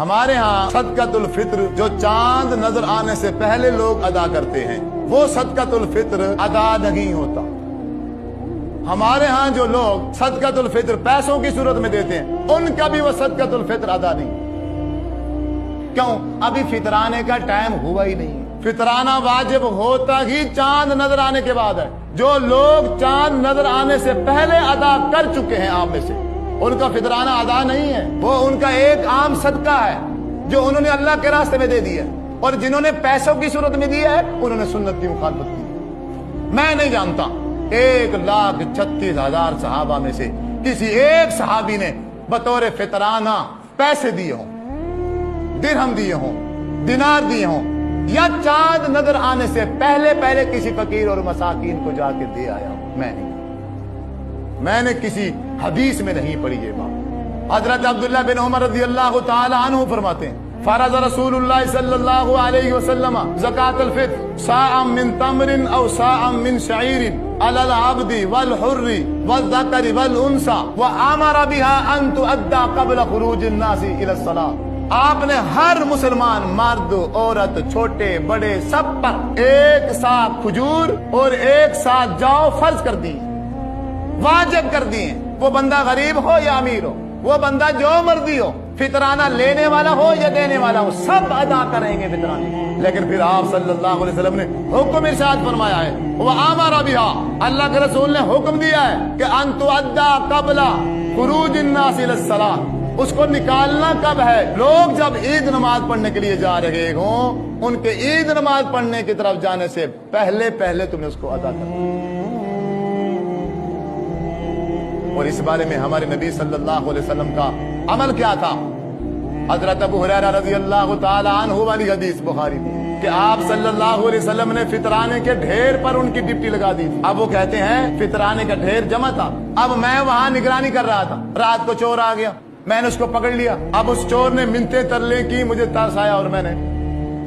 ہمارے ہاں صدقۃ الفطر جو چاند نظر آنے سے پہلے لوگ ادا کرتے ہیں وہ صدقۃ الفطر ادا نہیں ہوتا۔ ہمارے ہاں جو لوگ صدقۃ الفطر پیسوں کی صورت میں دیتے ہیں ان کا بھی وہ صدقۃ الفطر ادا نہیں۔ کیوں؟ ابھی فطرانے کا ٹائم ہوا ہی نہیں۔ فطرانہ واجب ہوتا ہی چاند نظر آنے کے بعد ہے۔ جو لوگ چاند نظر آنے سے پہلے ادا کر چکے ہیں آپ میں سے، ان کا فطرانہ ادا نہیں ہے، وہ ان کا ایک عام صدقہ ہے جو انہوں نے اللہ کے راستے میں دے دیا ہے، اور جنہوں نے پیسوں کی صورت میں دیا ہے انہوں نے سنت کی مخالفت کی۔ میں نہیں جانتا 1,36,000 صحابہ میں سے کسی ایک صحابی نے بطور فطرانہ پیسے دیے ہوں، درہم دیے ہوں، دینار دیے ہوں، یا چاند نظر آنے سے پہلے کسی فقیر اور مساکین کو جا کے دے آیا ہوں۔ میں نے کسی حدیث میں نہیں پڑھی یہ بات۔ حضرت عبداللہ بن عمر رضی اللہ تعالی عنہ فرماتے ہیں فرض رسول اللہ صلی اللہ علیہ وسلم زکاة الفطر صاعا من تمر او صاعا من شعیر علی العبد والحر والذکر والانثى وامر بها ان تؤدى قبل خروج الناس الى الصلاة۔ آپ نے ہر مسلمان مرد عورت چھوٹے بڑے سب پر ایک سا کھجور اور ایک سا جو فرض کر دی، واجب کر دیے۔ وہ بندہ غریب ہو یا امیر ہو، وہ بندہ جو مرضی ہو، فطرانہ لینے والا ہو یا دینے والا ہو، سب ادا کریں گے فطرانے۔ لیکن پھر آپ صلی اللہ علیہ وسلم نے حکم ارشاد فرمایا ہے، وَآمَرَ بِهَا، اللہ کے رسول نے حکم دیا ہے کہ أَن تُؤَدَّى قَبْلَ خُرُوجِ النَّاسِ إِلَى الصَّلَاةِ۔ اس کو نکالنا کب ہے؟ لوگ جب عید نماز پڑھنے کے لیے جا رہے ہوں، ان کے عید نماز پڑھنے کی طرف جانے سے پہلے تم نے اس کو ادا کرنا۔ اور اس بارے میں ہمارے نبی صلی اللہ علیہ وسلم کا عمل کیا تھا؟ حضرت ابو ہریرہ رضی اللہ تعالی عنہ والی حدیث بخاری میں کہ آپ صلی اللہ علیہ وسلم نے فطرانے کے ڈھیر پر ان کی ڈپٹی لگا دی تھی۔ اب وہ کہتے ہیں فطرانے کا ڈھیر جمع تھا، اب میں وہاں نگرانی کر رہا تھا، رات کو چور آ گیا، میں نے اس کو پکڑ لیا، اب اس چور نے منتیں ترلے کی، مجھے ترس آیا اور میں نے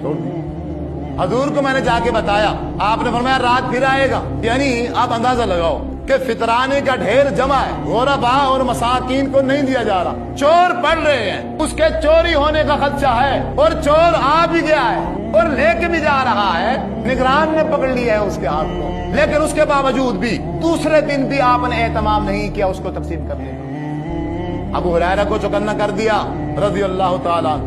چھوڑ دیا۔ حضور کو میں نے جا کے بتایا، آپ نے فرمایا رات پھر آئے گا، یعنی آپ اندازہ لگاؤ کہ فطرانے کا ڈھیر جمع ہے، غرباء اور مساکین کو نہیں دیا جا رہا، چور پڑھ رہے ہیں، اس کے چوری ہونے کا خدشہ ہے، اور چور آ بھی گیا ہے اور لے کے بھی جا رہا ہے، نگران نے پکڑ لیا ہے اس کے ہاتھ کو، لیکن اس کے باوجود بھی دوسرے دن بھی آپ نے اہتمام نہیں کیا اس کو تقسیم کرنے کا۔ ابو ہریرہ کو چوکنا کر دیا رضی اللہ تعالیٰ،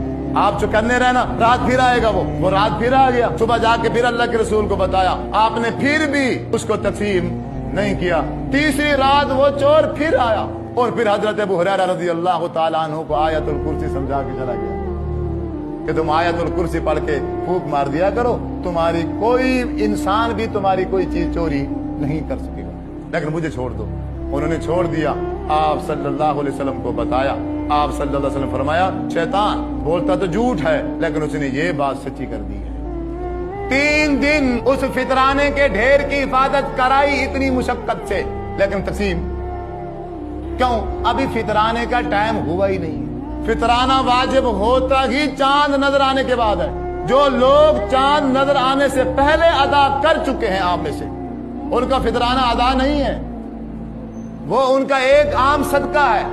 آپ چوکنے رہنا، رات پھر آئے گا، وہ رات پھر آ گیا، صبح جا کے پھر اللہ کے رسول کو بتایا، آپ نے پھر بھی اس کو تقسیم نہیں کیا۔ تیسری رات وہ چور پھر آیا، اور پھر حضرت ابو ہریرہ رضی اللہ تعالیٰ عنہ کو آیت الکرسی سمجھا کے چلا گیا کہ تم آیت الکرسی پڑھ کے پھونک مار دیا کرو، تمہاری کوئی انسان بھی تمہاری کوئی چیز چوری نہیں کر سکے گا، لیکن مجھے چھوڑ دو۔ انہوں نے چھوڑ دیا، آپ صلی اللہ علیہ وسلم کو بتایا، آپ صلی اللہ علیہ وسلم فرمایا شیطان بولتا تو جھوٹ ہے لیکن اس نے یہ بات سچی کر دی ہے۔ 3 دن اس فطرانے کے ڈھیر کی حفاظت کرائی اتنی مشقت سے، لیکن تقسیم کیوں؟ ابھی فطرانے کا ٹائم ہوا ہی نہیں۔ فطرانہ واجب ہوتا ہی چاند نظر آنے کے بعد ہے۔ جو لوگ چاند نظر آنے سے پہلے ادا کر چکے ہیں آپ میں سے، ان کا فطرانہ ادا نہیں ہے، وہ ان کا ایک عام صدقہ ہے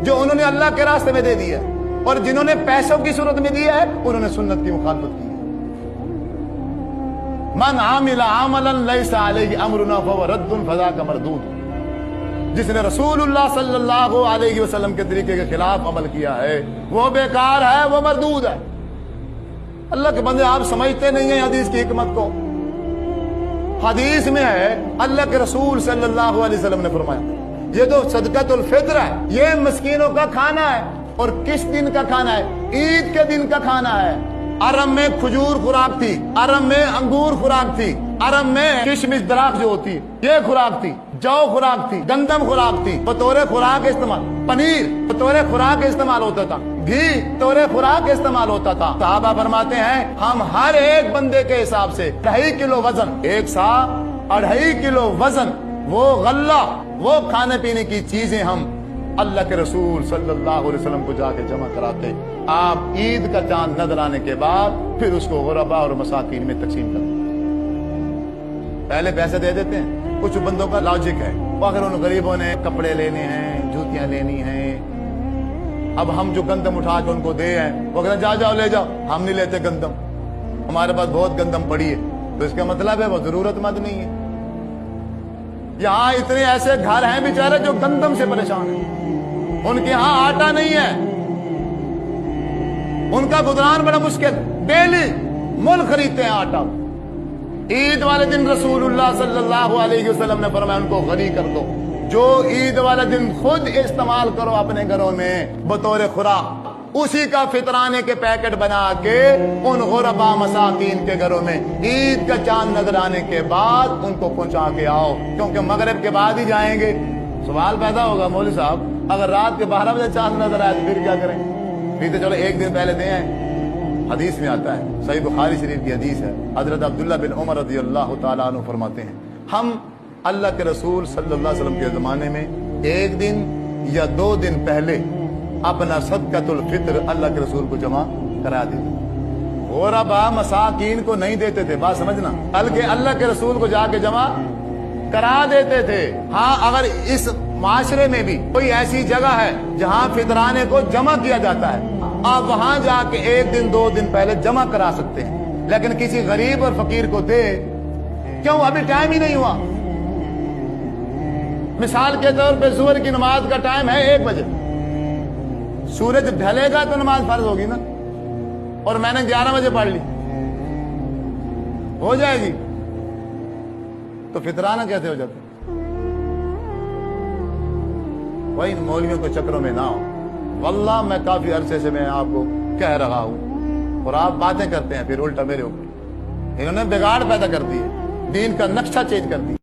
جو انہوں نے اللہ کے راستے میں دے دیا، اور جنہوں نے پیسوں کی صورت میں دیا ہے انہوں نے سنت کی مخالفت کی۔ من عامل عملا لیس علیہ امرنا فهو رد فذاک مردود۔ جس نے رسول اللہ صلی اللہ علیہ وسلم کے طریقے کے خلاف عمل کیا ہے وہ بیکار ہے، وہ مردود ہے۔ اللہ کے بندے آپ سمجھتے نہیں ہیں حدیث کی حکمت کو۔ حدیث میں ہے اللہ کے رسول صلی اللہ علیہ وسلم نے فرمایا یہ تو صدقۃ الفطر ہے، یہ مسکینوں کا کھانا ہے، اور کس دن کا کھانا ہے؟ عید کے دن کا کھانا ہے۔ عرب میں کھجور خوراک تھی، عرب میں انگور خوراک تھی، عرب میں کشمش دراخت جو ہوتی ہے یہ خوراک تھی، جو خوراک تھی، گندم خوراک تھی، بطور خوراک استعمال، پنیر بطور خوراک استعمال ہوتا تھا، گھی بطور خوراک استعمال ہوتا تھا۔ صحابہ فرماتے ہیں ہم ہر ایک بندے کے حساب سے 2.5 کلو وزن، 1 سا 2.5 کلو وزن، وہ غلہ، وہ کھانے پینے کی چیزیں ہم اللہ کے رسول صلی اللہ علیہ وسلم کو جا کے جمع کراتے، آپ عید کا چاند نظر آنے کے بعد پھر اس کو غرباء اور مساکین میں تقسیم کرتے۔ پہلے پیسے دے دیتے ہیں، کچھ بندوں کا لاجک ہے، اگر ان غریبوں نے کپڑے لینے ہیں، جوتیاں لینی ہیں، اب ہم جو گندم اٹھا کے ان کو دے ہیں وہ کہتے ہیں جا جاؤ لے جاؤ، ہم نہیں لیتے گندم، ہمارے پاس بہت گندم پڑی ہے، تو اس کا مطلب ہے وہ ضرورت مند نہیں ہے۔ یہاں اتنے ایسے گھر ہیں بیچارے جو گندم سے پریشان ہیں، ان کے ہاں آٹا نہیں ہے، ان کا گزران بڑا مشکل، ڈیلی مول خریدتے ہیں آٹا۔ عید والے دن رسول اللہ صلی اللہ علیہ وسلم نے فرمایا ان کو غنی کر دو، جو عید والے دن خود استعمال کرو اپنے گھروں میں بطور خوراک، اسی کا فطرانے کے پیکٹ بنا کے ان غربا مساکین کے گھروں میں عید کا چاند نظر آنے کے بعد ان کو پہنچا کے آؤ، کیونکہ مغرب کے بعد ہی جائیں گے۔ سوال پیدا ہوگا مولوی صاحب اگر رات کے 12 بجے چاند نظر آئے تو پھر کیا کریں؟ پھر تو چلو ایک دن پہلے دیں۔ حدیث میں آتا ہے، صحیح بخاری شریف کی حدیث ہے، حضرت عبداللہ بن عمر رضی اللہ تعالیٰ عنہ فرماتے ہیں ہم اللہ کے رسول صلی اللہ علیہ وسلم کے زمانے میں ایک دن یا 2 دن پہلے اپنا صدقۃ الفطر اللہ کے رسول کو جمع کرا دیتے، غربا مساکین کو نہیں دیتے تھے، بات سمجھنا، بلکہ اللہ کے رسول کو جا کے جمع کرا دیتے تھے۔ ہاں اگر اس معاشرے میں بھی کوئی ایسی جگہ ہے جہاں فطرانے کو جمع کیا جاتا ہے، آپ وہاں جا کے 1 دن 2 دن پہلے جمع کرا سکتے ہیں، لیکن کسی غریب اور فقیر کو دے کیوں؟ ابھی ٹائم ہی نہیں ہوا۔ مثال کے طور پہ ظہر کی نماز کا ٹائم ہے 1 بجے، سورج ڈھلے گا تو نماز فرض ہوگی نا، اور میں نے 11 بجے پڑھ لی، ہو جائے گی؟ تو فطرانہ کیسے ہو جاتا؟ وہی مولویوں کے چکروں میں نہ ہو۔ واللہ میں کافی عرصے سے میں آپ کو کہہ رہا ہوں، اور آپ باتیں کرتے ہیں پھر الٹا میرے اوپر، انہوں نے بگاڑ پیدا کر دی ہے، دین کا نقشہ چینج کر دیا۔